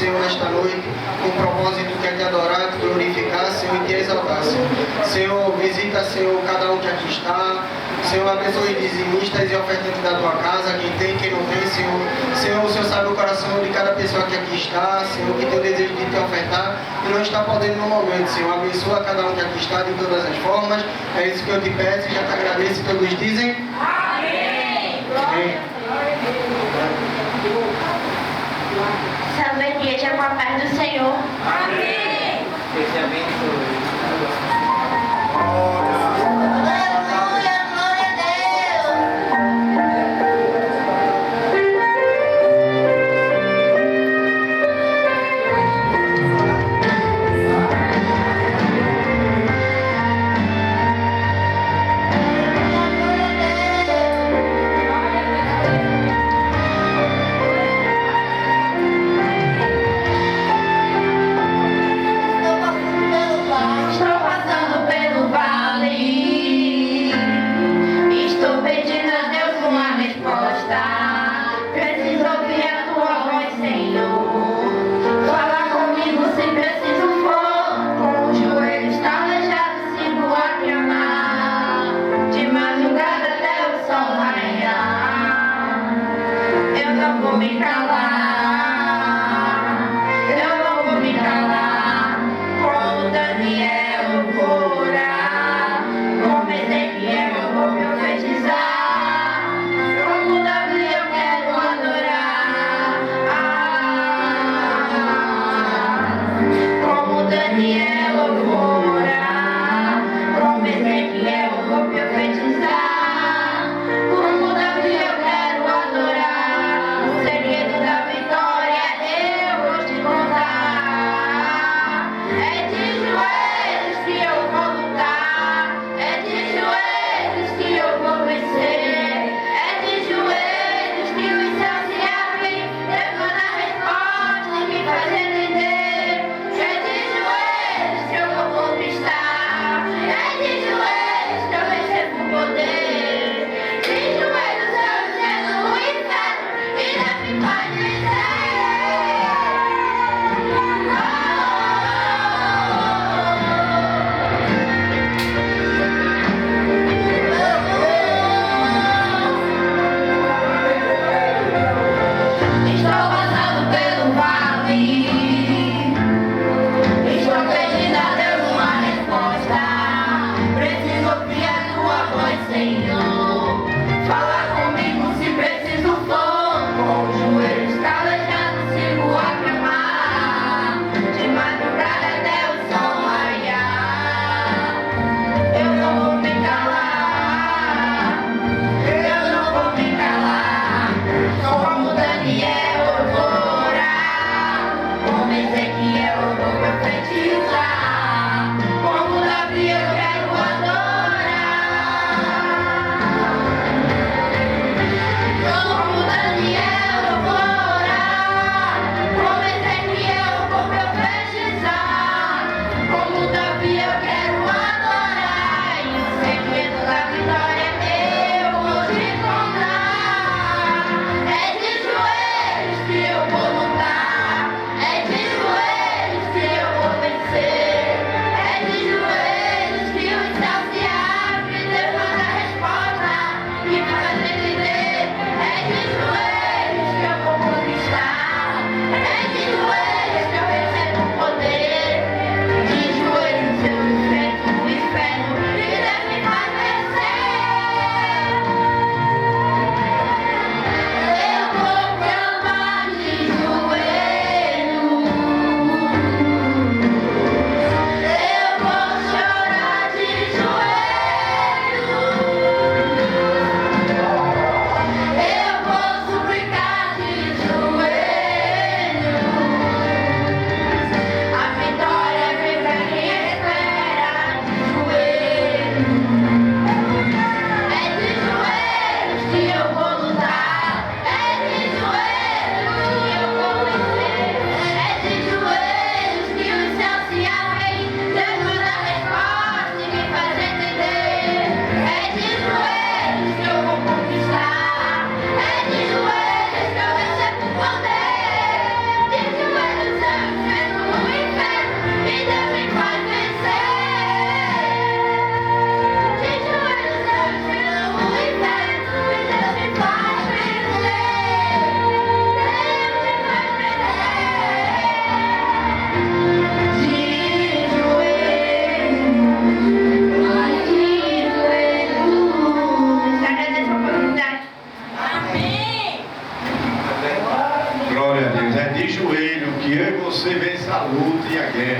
Senhor, nesta noite, com o propósito que é te adorar, te glorificar, Senhor, e te exaltar, Senhor. Senhor, visita, Senhor, cada um que aqui está. Senhor, abençoe dizimistas e ofertantes da tua casa, quem tem, quem não tem, Senhor. Senhor, o Senhor sabe o coração de cada pessoa que aqui está, Senhor, que tem o desejo de te ofertar e não está podendo no momento, Senhor. Abençoa cada um que aqui está de todas as formas. É isso que eu te peço e já te agradeço. Todos dizem amém. Amém. Salve a igreja com a paz do Senhor. Amém. Deus te abençoe.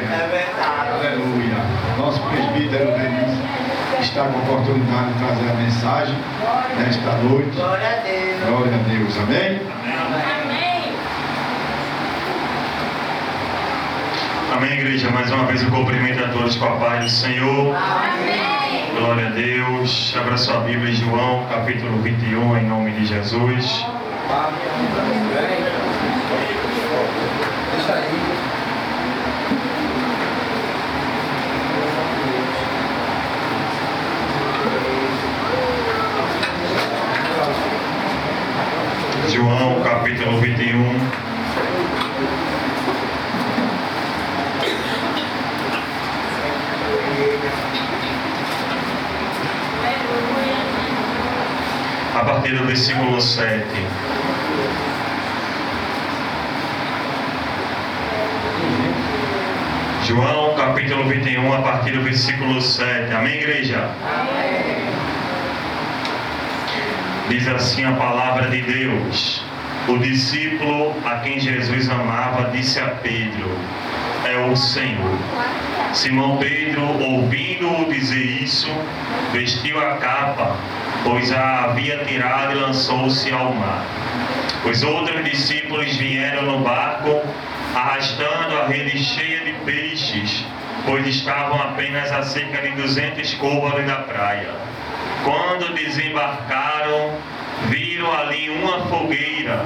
terra. verdade. Aleluia. Nosso presbítero Denis está com a oportunidade de trazer a mensagem nesta noite. Glória a Deus. Glória a Deus. Amém? Amém, igreja. Mais uma vez eu cumprimento a todos com a paz do Senhor. Amém. Glória a Deus. Abra sua Bíblia em João, capítulo 21, em nome de Jesus. Deixa aí. João, capítulo 21. A partir do versículo 7. João, capítulo 21, a partir do versículo 7. Amém, igreja? Amém. Diz assim a palavra de Deus. O discípulo a quem Jesus amava disse a Pedro: é o Senhor. Simão Pedro, ouvindo-o dizer isso, vestiu a capa, pois a havia tirado e lançou-se ao mar. Os outros discípulos vieram no barco, arrastando a rede cheia de peixes, pois estavam apenas a cerca de 200 côvados da praia. Quando desembarcaram, viram ali uma fogueira,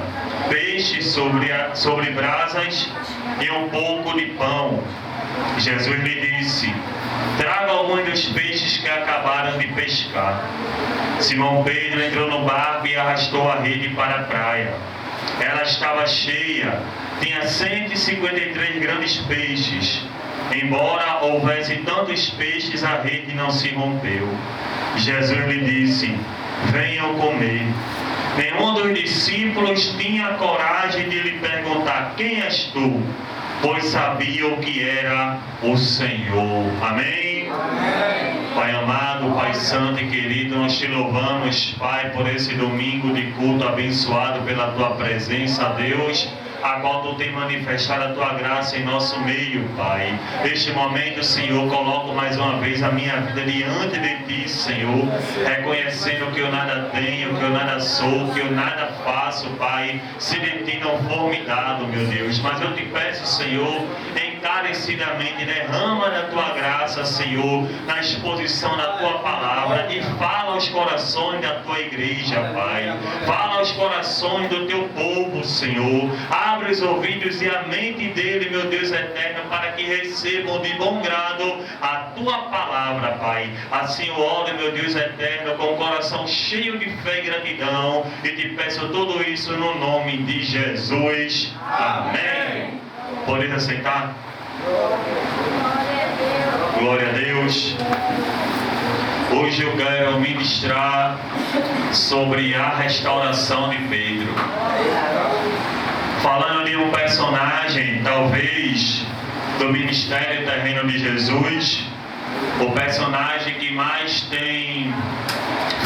peixes sobre brasas e um pouco de pão. Jesus lhe disse: traga alguns dos peixes que acabaram de pescar. Simão Pedro entrou no barco e arrastou a rede para a praia. Ela estava cheia, tinha 153 grandes peixes. Embora houvesse tantos peixes, a rede não se rompeu. Jesus lhe disse: venham comer. Nenhum dos discípulos tinha coragem de lhe perguntar: quem és tu? Pois sabiam que era o Senhor. Amém? Amém. Pai amado, Pai santo e querido, nós te louvamos, Pai, por esse domingo de culto abençoado pela tua presença, Deus, a qual tu tem manifestado a tua graça em nosso meio, Pai. Neste momento, Senhor, coloco mais uma vez a minha vida diante de ti, Senhor, reconhecendo que eu nada tenho, que eu nada sou, que eu nada faço, Pai, se de ti não for me dado, meu Deus. Mas eu te peço, Senhor, encarecidamente, derrama da tua graça, Senhor, na exposição da tua palavra e fala aos corações da tua igreja, Pai. Fala aos corações do teu povo, Senhor. Abre os ouvidos e a mente dele, meu Deus eterno, para que recebam de bom grado a tua palavra, Pai. Assim eu oro, meu Deus eterno, com o coração cheio de fé e gratidão, e te peço tudo isso no nome de Jesus. Amém. Podem aceitar? Glória a Deus. Hoje eu quero ministrar sobre a restauração de Pedro. Falando de um personagem, talvez, do ministério terreno de Jesus, o personagem que mais tem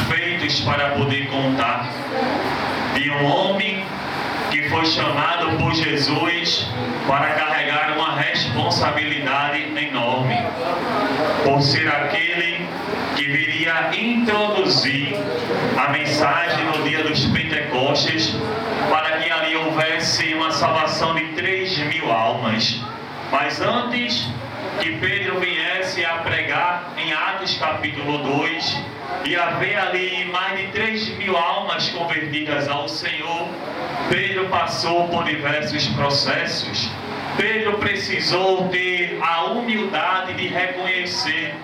feitos para poder contar, de um homem que foi chamado por Jesus para carregar uma responsabilidade enorme, por ser aquele que viria introduzir a mensagem no dia dos Pentecostes, para que ali houvesse uma salvação de 3.000 almas. Mas antes que Pedro viesse a pregar em Atos capítulo 2, e haver ali mais de 3.000 almas convertidas ao Senhor, Pedro passou por diversos processos. Pedro precisou ter a humildade de reconhecer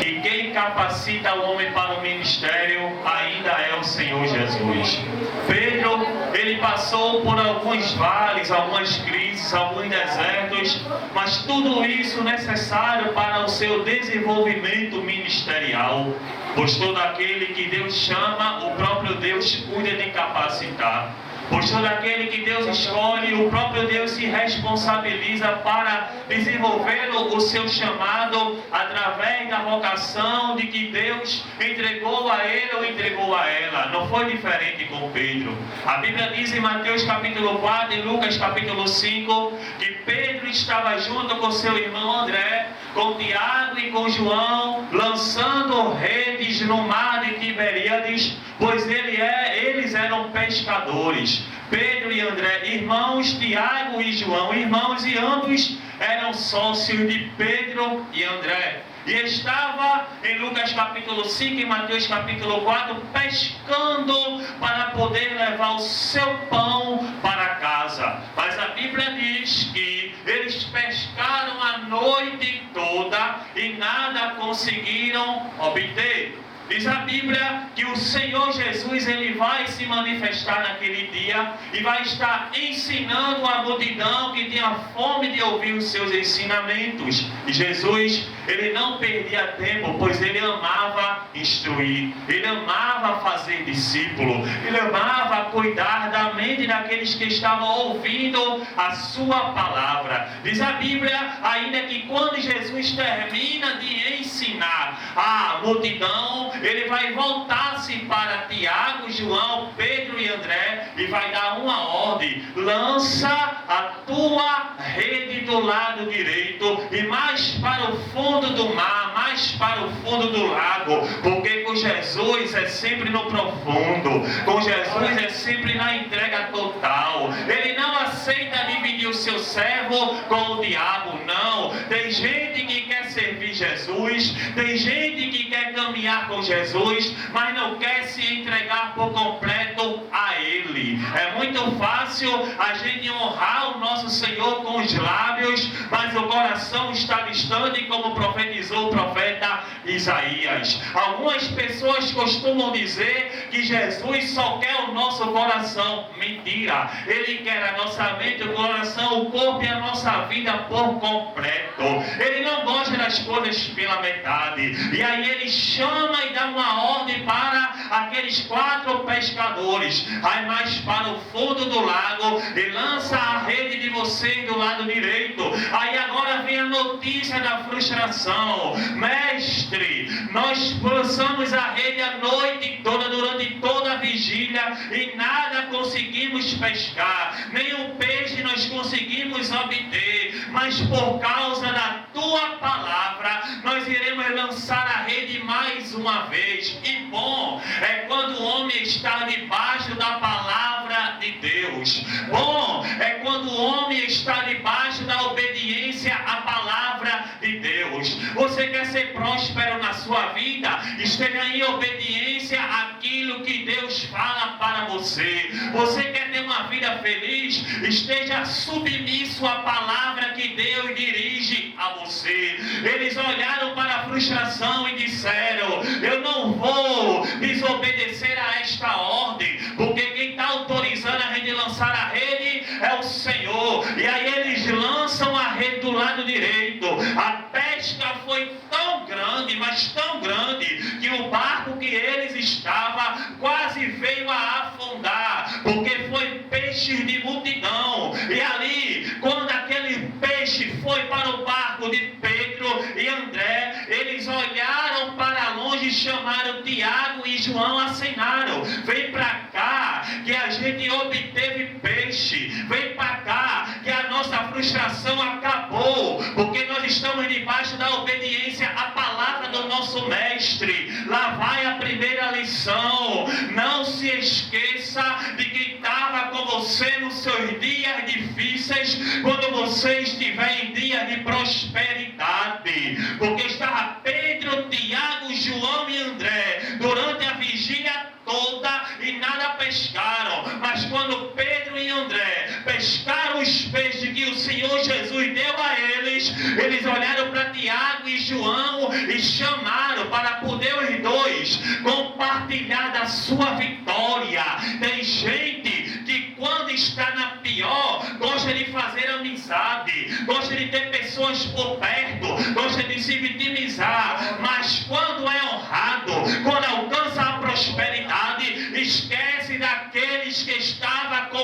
que quem capacita o homem para o ministério ainda é o Senhor Jesus. Pedro, ele passou por alguns vales, algumas crises, alguns desertos, mas tudo isso necessário para o seu desenvolvimento ministerial. Pois todo aquele que Deus chama, o próprio Deus cuida de capacitar. Pois todo aquele que Deus escolhe, o próprio Deus se responsabiliza para desenvolver o seu chamado através da vocação de que Deus entregou a ele ou entregou a ela. Não foi diferente com Pedro. A Bíblia diz em Mateus capítulo 4 e Lucas capítulo 5 que Pedro estava junto com seu irmão André, com Tiago e com João, lançando redes no mar de Tiberíades, pois eles eram pescadores. Pedro e André, irmãos, Tiago e João, irmãos, e ambos eram sócios de Pedro e André. E estava em Lucas capítulo 5 e Mateus capítulo 4 pescando para poder levar o seu pão para casa. Mas a Bíblia diz que eles pescaram a noite toda e nada conseguiram obter. Diz a Bíblia que o Senhor Jesus, ele vai se manifestar naquele dia e vai estar ensinando a multidão que tinha fome de ouvir os seus ensinamentos. E Jesus, ele não perdia tempo, pois ele amava instruir, ele amava fazer discípulo, ele amava cuidar da mente daqueles que estavam ouvindo a sua palavra. Diz a Bíblia ainda que quando Jesus termina de ensinar a multidão, ele vai voltar-se para Tiago, João, Pedro e André e vai dar uma ordem: lança a tua rede do lado direito e mais para o fundo do mar, mais para o fundo do lago, porque com Jesus é sempre no profundo, com Jesus é sempre na entrega total. Ele não aceita dividir o seu servo com o diabo, não. Tem gente que quer servir Jesus, tem gente que quer caminhar com Jesus, mas não quer se entregar por completo a Ele. É muito fácil a gente honrar o nosso Senhor com os lábios, mas o coração está distante, como profetizou o profeta Isaías. Algumas pessoas costumam dizer que Jesus só quer o nosso coração. Mentira! Ele quer a nossa mente, o coração, o corpo e a nossa vida por completo. Ele não gosta das coisas pela metade. E aí ele chama e dá uma ordem para aqueles 4 pescadores: vai mais para o fundo do lago e lança a rede de vocês do lado direito. Aí agora vem a notícia da frustração: mestre, nós lançamos a rede a noite toda, durante toda a vigília, e nada conseguimos pescar, nenhum peixe nós conseguimos obter, mas por causa da tua palavra nós iremos lançar a rede mais uma vez. E bom é quando o homem está debaixo da palavra de Deus. Bom é quando o homem está debaixo da obediência à palavra de Deus. Você quer ser próspero na sua vida? Esteja em obediência àquilo que Deus fala para você. Você quer ter uma vida feliz? Esteja submisso à palavra que Deus dirige a você. Eles olharam para a frustração e disseram: eu não vou desobedecer a esta ordem, porque quem está autorizando a gente lançar a rede é o Senhor. E aí eles lançam a rede do lado direito. A pesca foi tão grande, mas tão grande, que o barco que eles estavam quase veio a afundar, porque foi peixes de multidão. E ali, quando aquele peixe foi para o barco de Pedro e André, eles olharam para longe, chamaram Tiago e João, acenaram: vem para cá que a gente obteve peixe, vem para cá que a nossa frustração acabou, porque nós estamos debaixo da obediência à palavra do nosso mestre. Lá vai a primeira lição: não se esqueça de quem estava com você nos seus dias difíceis, quando você estiver em dias de prosperidade, porque estava Pedro, Tiago, João e André durante a vigília toda e nada pescaram. Mas quando Pedro e André pescaram os peixes que o Senhor Jesus deu a eles, eles olharam para Tiago e João e chamaram para poder os dois compartilhar da sua vitória. Tem gente que quando está na pior gosta de fazer amizade, gosta de ter pessoas por perto, gosta de se vitimizar, mas quando é honrado, quando alcança a prosperidade, esquece daqueles que estavam com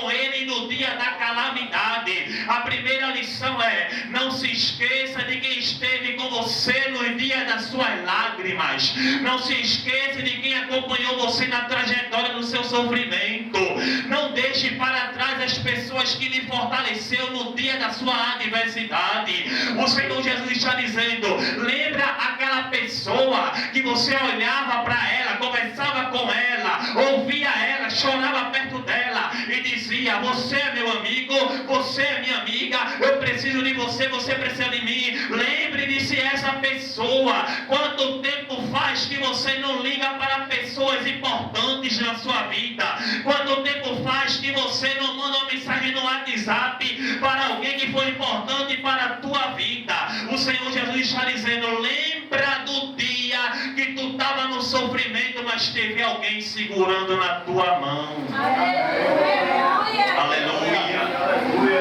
calamidade. A primeira lição é: não se esqueça de quem esteve com você no dia das suas lágrimas. Não se esqueça de quem acompanhou você na trajetória do seu sofrimento. Não deixe para trás as pessoas que lhe fortaleceu no dia da sua adversidade. O Senhor Jesus está dizendo: lembra aquela pessoa que você olhava para ela, conversava com ela, ouvia ela, chorava perto dela e dizia: você é meu amigo, você é minha amiga, eu preciso de você, você precisa de mim. Lembre-se essa pessoa. Quanto tempo faz que você não liga para pessoas importantes na sua vida? Quanto tempo faz que você não manda uma mensagem no WhatsApp para alguém que foi importante para a tua vida? O Senhor Jesus está dizendo: lembra do dia que tu estava no sofrimento, mas teve alguém segurando na tua mão. Aleluia.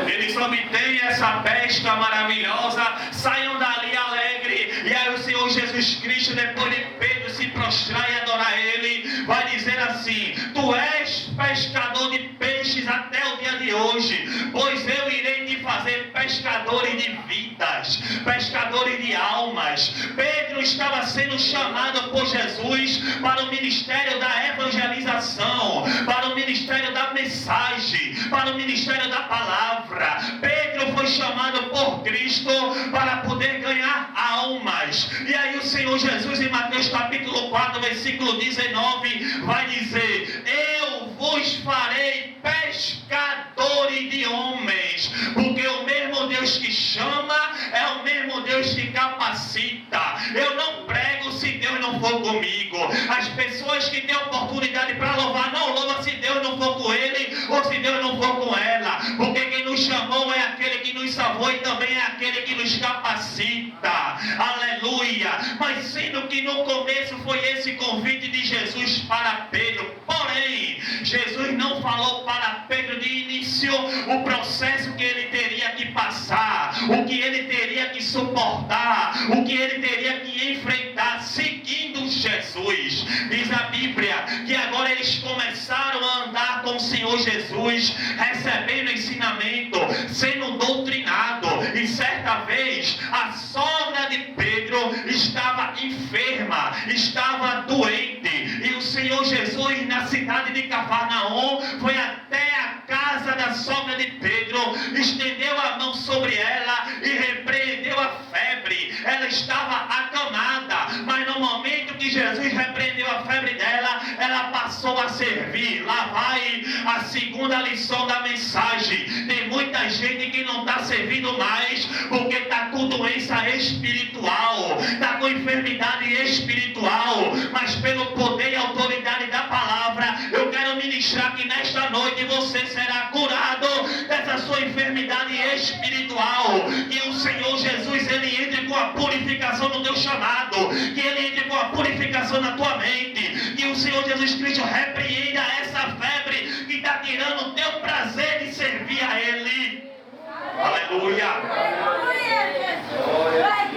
Eles obtêm essa pesca maravilhosa, saiam dali alegre. E aí o Senhor Jesus Cristo, depois de Pedro se prostrar e adorar Ele, vai dizer assim: tu és pescador de peixes até o dia de hoje, pois eu irei te fazer pescadores de vidas, pescadores de almas. Pedro estava sendo chamado por Jesus para o ministério da evangelização, para o ministério da mensagem, para o ministério da palavra. Pedro foi chamado por Cristo para poder ganhar almas. E aí o Senhor Jesus, em Mateus capítulo 4, versículo 19, vai dizer: eu vos farei pescadores de homens, porque o mesmo Deus que chama é o mesmo Deus que capacita. Eu não prego se Deus não for comigo. As pessoas que têm oportunidade para louvar, não louvam se Deus não for com ele ou se Deus não for com ela, porque quem nos chamou é aquele que nos salvou e também é aquele que nos capacita. Aleluia. Mas sendo que no começo foi esse convite de Jesus para Pedro, porém Jesus não falou para Pedro de início o processo que ele teria que passar, o que ele teria que suportar, o que ele teria que enfrentar seguindo Jesus. Diz a Bíblia que agora eles começaram a andar com o Senhor Jesus, recebendo ensinamento, sendo doutrinado. E certa vez a sogra de Pedro estava enferma, estava doente, e o Senhor Jesus, na cidade de Cafarnaum, foi até a casa da sogra de Pedro, estendeu a mão sobre ela e repreendeu a febre. Ela estava acamada, mas no momento que Jesus repreendeu a febre dela, ela passou a servir. Lá vai a segunda lição da mensagem. Tem muita gente que não está servindo mais porque está com doença espiritual, está com enfermidade espiritual, mas pelo poder e autoridade da palavra, eu quero ministrar que nesta noite você será curado dessa sua enfermidade espiritual. Que o Senhor Jesus, ele entre com a purificação no teu chamado, que ele entre com a purificação na tua mente, que o Senhor Jesus Cristo repreenda essa febre que está tirando o teu prazer de servir a Ele. Aleluia.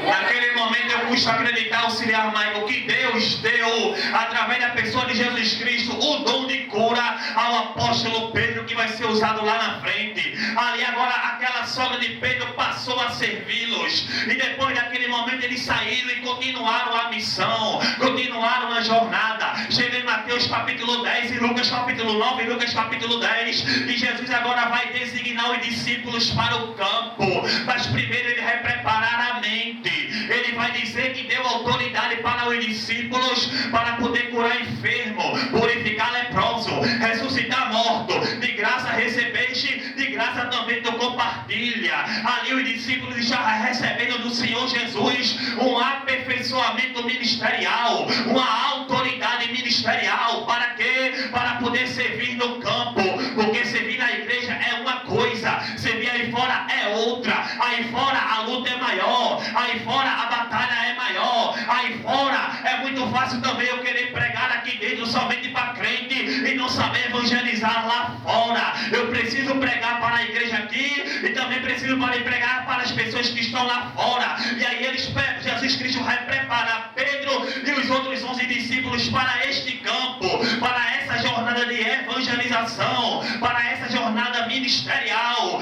Naquele momento eu pude acreditar, auxiliar Michael, que Deus deu, através da pessoa de Jesus Cristo, o dom de cura ao apóstolo Pedro, que vai ser usado lá na frente. Ali agora aquela sogra de Pedro passou a servi-los, e depois daquele momento eles saíram e continuaram a missão, continuaram a jornada. Chega em Mateus capítulo 10 e Lucas capítulo 9 e Lucas capítulo 10, e Jesus agora vai designar os discípulos para o campo, mas primeiro ele vai preparar a mente. Ele vai dizer que deu autoridade para os discípulos para poder curar enfermo, purificar leproso, ressuscitar morto. De graça recebeste, de graça também tu compartilha. Ali os discípulos estavam recebendo do Senhor Jesus um aperfeiçoamento ministerial, uma autoridade ministerial. Para quê? Para poder servir no campo, porque servir na igreja é uma coisa, servir aí fora é outra. Aí fora a luta é maior, aí fora a batalha é maior, aí fora é muito fácil também eu querer pregar aqui dentro somente para crente e não saber evangelizar lá fora. Eu preciso pregar para a igreja aqui e também preciso pregar para as pessoas que estão lá fora. E aí Jesus Cristo vai preparar Pedro e os outros 11 discípulos para este campo, para essa jornada de evangelização, para essa jornada ministerial.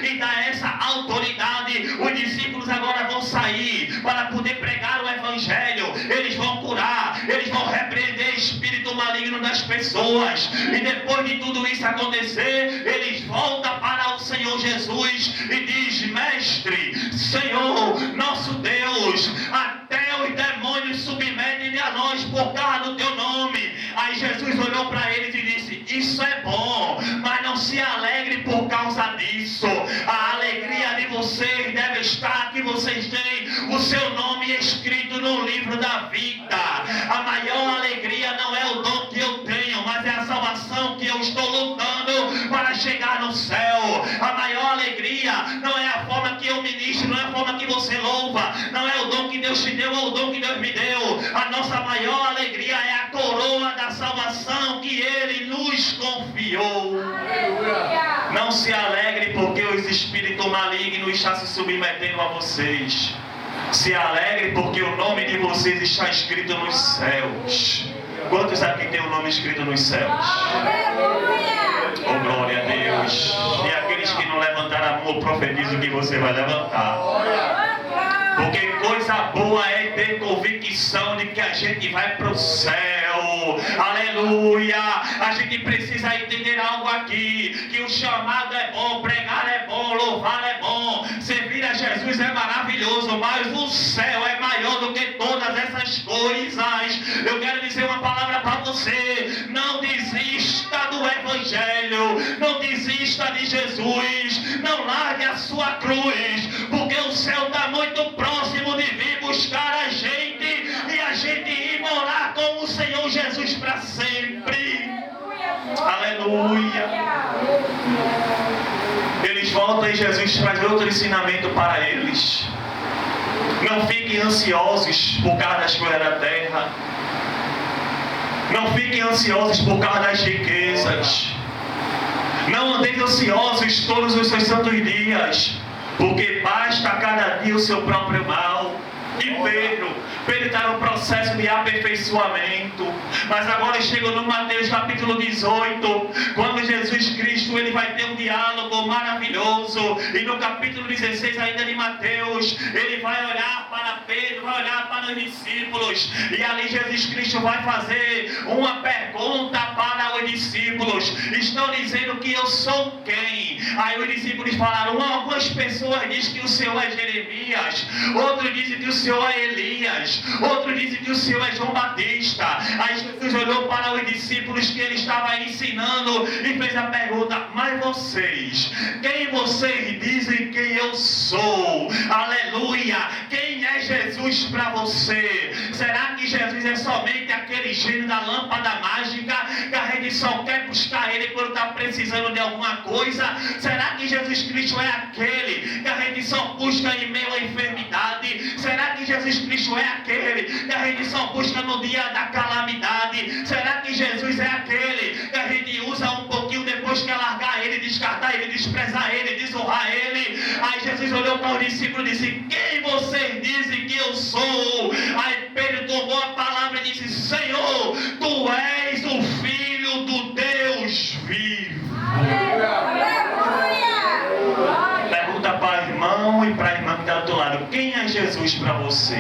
e dá essa autoridade. Os discípulos agora vão sair para poder pregar o Evangelho. Eles vão curar, eles vão repreender espírito maligno das pessoas. E depois de tudo isso acontecer, eles voltam para o Senhor Jesus e diz: Mestre, Senhor, nosso Deus, até os demônios submetem a nós por causa do teu nome. Aí Jesus olhou para eles e disse: isso é bom, mas não se alegre por causa disso. A alegria de vocês deve estar que vocês têm o seu nome escrito no livro da vida. A maior alegria não é o dom que eu tenho, mas é a salvação que eu estou lutando para chegar no céu. A maior alegria não é a forma que eu ministro, não é a forma que você louva, não é o dom que Deus te deu ou o dom que Deus me deu. A nossa maior alegria é a coroa da salvação que Ele nos confiou. Aleluia. Não se alegre porque os espíritos malignos estão se submetendo a vocês. Se alegre porque o nome de vocês está escrito nos céus. Quantos aqui tem o nome escrito nos céus? Oh, glória a Deus. E aqueles que não levantaram a mão, profetizo que você vai levantar. Porque coisa boa é ter convicção de que a gente vai para o céu. Aleluia. A gente precisa entender algo aqui, que o chamado é bom, pregar é bom, louvar é bom, servir a Jesus é maravilhoso, mas o céu é maior do que todas essas coisas. Eu quero dizer uma palavra para você: não desista do Evangelho, não desista de Jesus, não largue a sua cruz, porque o céu está muito próximo de vir buscar a gente e a gente ir morar com o Senhor Jesus para sempre. Aleluia. Eles voltam e Jesus traz outro ensinamento para eles. Não fiquem ansiosos por causa das coisas da terra. Não fiquem ansiosos por causa das riquezas. Não andem ansiosos todos os seus santos dias, porque basta cada dia o seu próprio mal. E Pedro está no processo de aperfeiçoamento. Mas agora chega no Mateus capítulo 18, quando Jesus Cristo ele vai ter um diálogo maravilhoso. E no capítulo 16 ainda de Mateus, ele vai olhar para Pedro, vai olhar para os discípulos, e ali Jesus Cristo vai fazer uma pergunta para os discípulos. Estão dizendo que eu sou quem? Aí os discípulos falaram: algumas pessoas dizem que o Senhor é Jeremias, outros dizem que o Senhor é Elias, outros dizem que o Senhor é João Batista. Aí Jesus olhou para os discípulos que ele estava ensinando e fez a pergunta: mas vocês, quem vocês dizem que eu sou? Aleluia. Quem é Jesus para você? Será que Jesus é somente aquele gênio da lâmpada mágica que a gente só quer buscar ele quando está precisando de alguma coisa? Será que Jesus Cristo é aquele que a gente só busca em meio à enfermidade? Será que Jesus Cristo é aquele que a gente só busca no dia da calamidade? Será que Jesus é aquele que a gente usa um pouquinho depois que largar ele, descartar ele, desprezar ele, desonrar ele? Aí Jesus olhou para os discípulos e disse: quem vocês dizem que eu sou? Aí Pedro tomou a palavra e disse: Senhor, tu és o Filho do Deus vivo. Pergunta para o irmão e para a irmã que está do outro lado: quem é Jesus para você?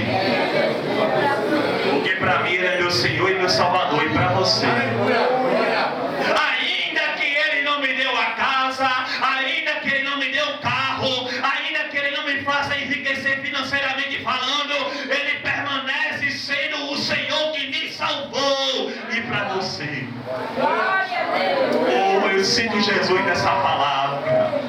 Porque para mim ele é meu Senhor e meu Salvador. E para você? Ainda que ele não me deu a casa, ainda que ele não me deu o carro, ainda que ele não me faça enriquecer financeiramente falando, ele permanece sendo o Senhor que me salvou. E para você? Oh, eu sinto Jesus nessa palavra.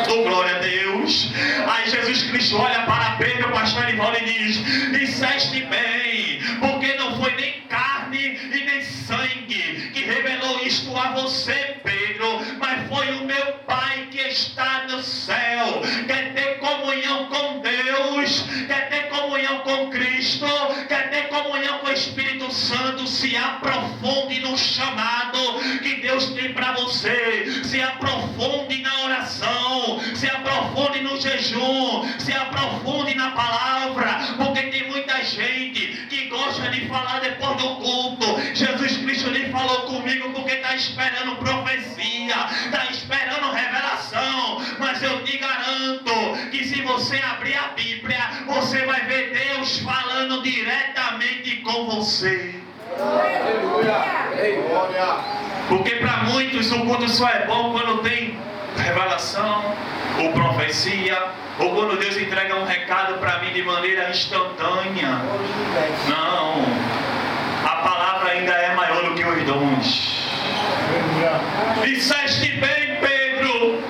Oh, glória a Deus. Aí Jesus Cristo olha para Pedro, pastor Ivaldo, e diz: disseste bem, porque não foi nem carne e nem sangue que revelou isto a você, Pedro, mas foi o meu Pai que está no céu. Quer ter comunhão com Deus, quer ter comunhão com Cristo, quer ter comunhão com o Espírito Santo? Se aprofunde no chamado que Deus tem para você. Se aprofunde na oração, se aprofunde no jejum, se aprofunde na palavra, porque tem muita gente que gosta de falar depois do culto. Jesus Cristo nem falou comigo porque está esperando profecia, está esperando revelação, mas eu te garanto você abrir a Bíblia, você vai ver Deus falando diretamente com você. Porque para muitos o culto só é bom quando tem revelação ou profecia, ou quando Deus entrega um recado para mim de maneira instantânea. Não, a palavra ainda é maior do que os dons. Disseste bem, Pedro,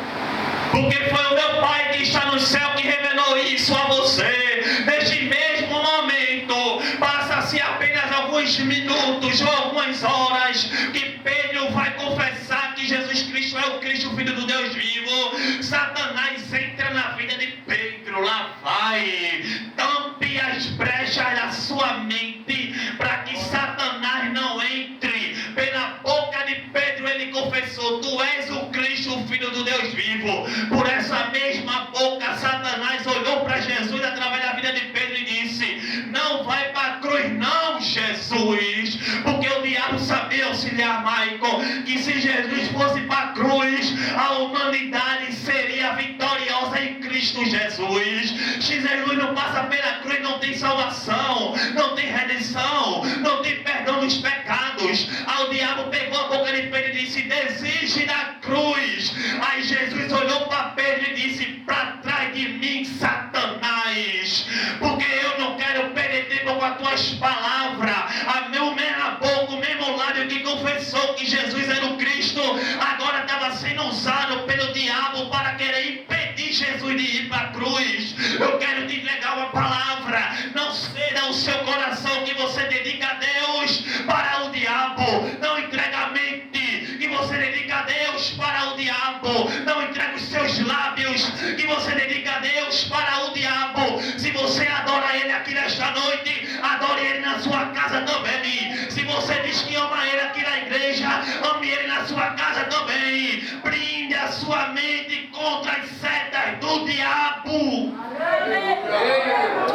porque foi o meu Pai que está no céu que revelou isso a você. Neste mesmo momento, passa-se apenas alguns minutos ou algumas horas que Pedro vai confessar que Jesus Cristo é o Cristo, Filho do Deus vivo. Satanás entra na vida de Pedro, lá vai, tampe as brechas da sua mente para que Satanás não entre. Pela boca de Pedro ele confessou: tu és o Cristo, o Filho do Deus vivo. Por essa mesma boca, Satanás olhou para Jesus através da vida de Pedro e disse: não vai para a cruz não, Jesus, porque o diabo sabia auxiliar Michael, que se Jesus fosse para a cruz, a humanidade seria vitoriosa em Cristo Jesus. Se Jesus não passa pela cruz, não tem salvação, não tem redenção, não tem perdão dos pecados. Aí o diabo pegou a boca de Pedro e disse: desiste da cruz. Aí Jesus olhou para Pedro e disse: para trás de mim, Satanás, porque eu não quero perder tempo com as tuas palavras. A meu meia boca, o mesmo lábio que confessou que Jesus era o Cristo, agora estava sendo usado pelo diabo para querer impedir Jesus de ir para a cruz. Eu quero te entregar uma palavra: não ceda o seu coração que você dedica a Deus para o diabo. Não entrega a mente que você dedica a Deus para o diabo. Não entrega os seus lábios que você dedica a Deus para o diabo. Se você adora Ele aqui nesta noite, adore Ele na sua casa também. Se você diz que ama Ele aqui na igreja, ame Ele na sua casa também. Blinde a sua mente contra as setas do diabo.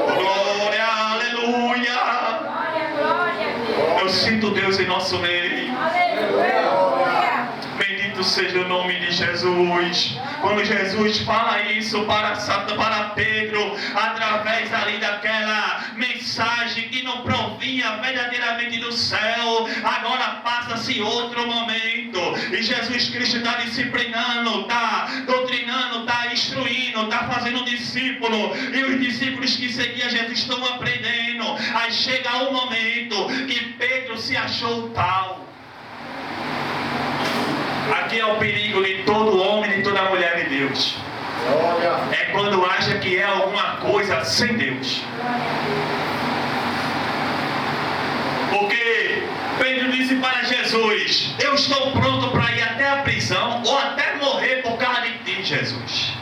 Glória, aleluia. Eu sinto Deus em nosso meio. Bendito seja o nome de Jesus. Quando Jesus fala isso para Pedro, através ali daquela mensagem que não provinha verdadeiramente do céu, agora passa-se outro momento, e Jesus Cristo está disciplinando, está doutrinando, está instruindo, está fazendo discípulo, e os discípulos que seguiam Jesus estão aprendendo. Aí chega um momento que Pedro se achou tal. Aqui é o perigo de todo homem e de toda mulher de Deus. É quando acha que é alguma coisa sem Deus. Porque Pedro disse para Jesus: eu estou pronto para ir até a prisão ou até morrer por causa de ti, Jesus.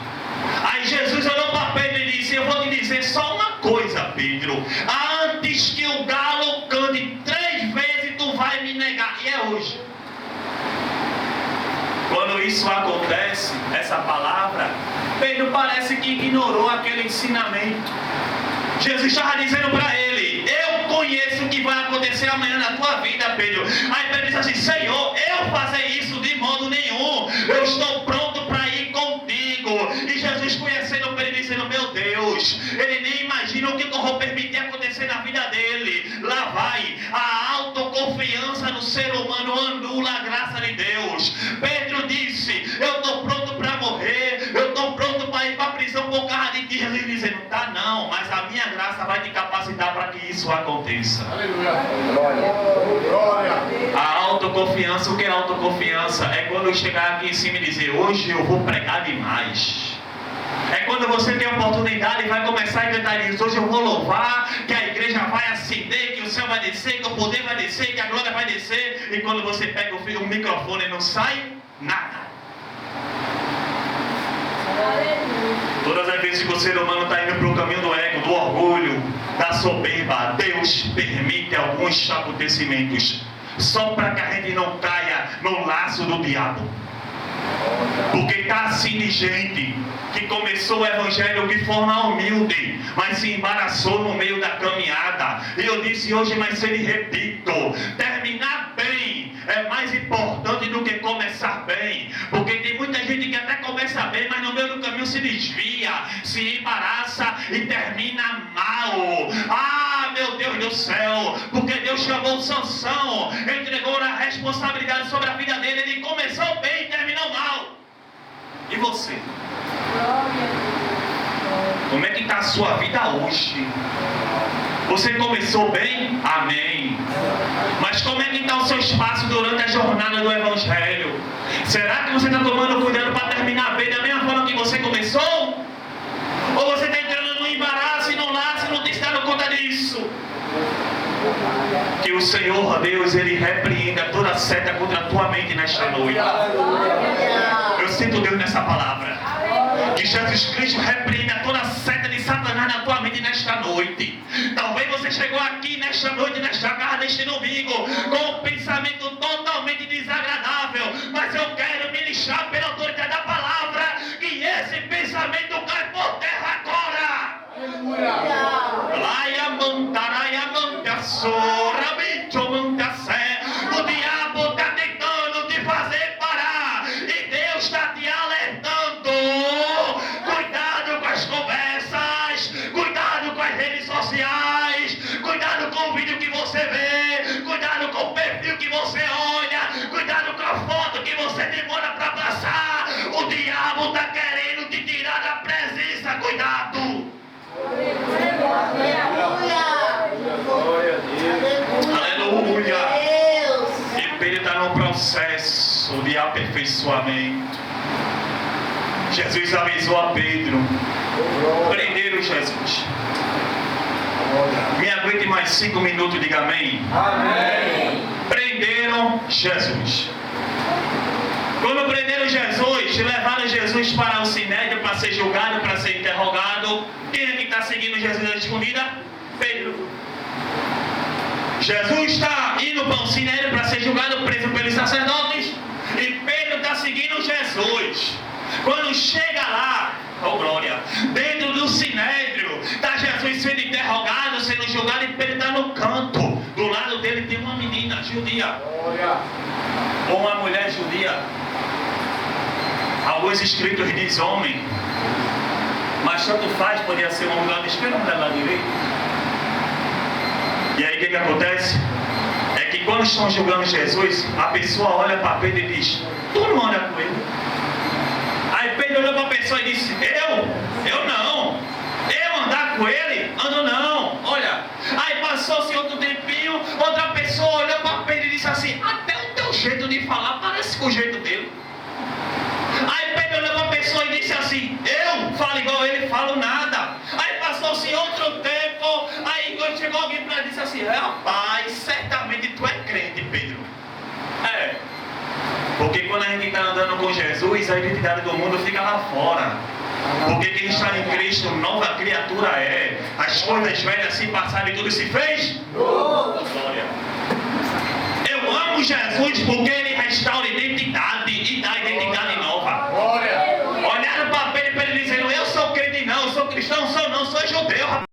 Aí Jesus olhou para Pedro e disse: eu vou te dizer só uma coisa, Pedro. Antes que o galo cante 3 vezes, tu vai me negar. E é hoje. Quando isso acontece, essa palavra, Pedro parece que ignorou aquele ensinamento. Jesus estava dizendo para ele: eu conheço o que vai acontecer amanhã na tua vida, Pedro. Aí Pedro disse assim: Senhor, eu fazer isso de modo nenhum. Eu estou pronto para ir contigo. E Jesus, conhecendo Pedro, dizendo: meu Deus, ele nem imagina o que eu vou permitir acontecer na vida dele. Lá vai, a autoconfiança no ser humano anula a graça de Deus. Pedro disse: eu estou pronto para morrer, eu estou pronto para ir para a prisão por causa de ti. Jesus dizendo: tá não, mas a minha graça vai te capacitar para que isso aconteça. Aleluia. Glória. A autoconfiança, o que é autoconfiança? É quando eu chegar aqui em cima e dizer: hoje eu vou pregar demais. É quando você tem a oportunidade e vai começar a cantar isso: hoje eu vou louvar, que a igreja vai acender, que o céu vai descer, que o poder vai descer, que a glória vai descer. E quando você pega o microfone não sai nada. Todas as vezes que o ser humano está indo para o caminho do ego, do orgulho, da soberba, Deus permite alguns acontecimentos só para que a gente não caia no laço do diabo. Porque está assim de gente que começou o evangelho de forma humilde, mas se embaraçou no meio da caminhada. E eu disse hoje mais cedo e repito: terminar bem é mais importante do que começar bem. Porque tem muita gente que até começa bem, bem, mas no meio do caminho se desvia, se embaraça e termina mal. Ah, meu Deus do céu, porque Deus chamou Sansão, entregou a responsabilidade sobre a vida dele, ele começou bem e terminou mal. E você? Como é que está a sua vida hoje? Você começou bem? Amém. Mas como é que está o seu espaço durante a jornada do Evangelho? Será que você está tomando cuidado para terminar bem da mesma forma que você começou? Ou você está entrando no embaraço e não nasce e não tem se dado conta disso? Que o Senhor Deus, Ele repreenda toda seta contra a tua mente nesta noite. Eu sinto Deus nessa palavra. Que Jesus Cristo repreenda toda seta de Satanás na tua mente nesta noite. Talvez você chegou aqui nesta noite, nesta casa, neste domingo, com um pensamento totalmente desagradável. Mas eu quero ministrar pela autoridade da palavra que esse pensamento cai por terra agora. Laia mantaraia mantassora, bicho mantassé. O diabo está tentando te fazer parar. E Deus está te alertando. Cuidado com as conversas. Cuidado com as redes sociais. Cuidado com o vídeo que você vê. Cuidado com o perfil que você olha. Cuidado com a foto que você demora para passar. O diabo está querendo te tirar da presença. Cuidado. Aleluia. E Pedro está num processo de aperfeiçoamento. Jesus avisou a Pedro. Prenderam Jesus. Me aguente mais 5 minutos, diga amém. Amém. Prenderam Jesus. Quando prenderam Jesus, levaram Jesus para o sinédrio para ser julgado, para ser interrogado. Quem é que está seguindo Jesus à escondida? Pedro. Jesus está indo para o sinédrio para ser julgado, preso pelos sacerdotes. E Pedro está seguindo Jesus. Quando chega lá, oh glória, dentro do sinédrio, está Jesus sendo interrogado, sendo julgado, e Pedro está no canto. Do lado dele tem uma menina judia. Ou uma mulher judia. Alguns escritos diz homem, mas tanto faz, poderia ser uma mulher esquerda ou uma mulher direita. E aí o que acontece? É que quando estão julgando Jesus, a pessoa olha para Pedro e diz: tu não anda com ele? Aí Pedro olhou para a pessoa e disse: eu não. Eu andar com ele? Ando não. Olha, aí passou-se outro tempinho, outra pessoa olhou para Pedro e disse assim: até o teu jeito de falar parece com o jeito dele. Aí Pedro olhou para a pessoa e disse assim: eu falo igual ele, falo nada. Aí passou-se outro tempo, aí chegou alguém para ele e disse assim: rapaz, certamente tu é crente, Pedro. É, porque quando a gente está andando com Jesus, a identidade do mundo fica lá fora. Porque quem está em Cristo, nova criatura é. As coisas velhas se passaram e tudo se fez. Glória. Eu amo Jesus porque Ele restaura identidade e dá identidade nova. Olharam para Pedro e Pedro dizendo: eu sou crente não, eu sou cristão, sou não, sou judeu, rapaz.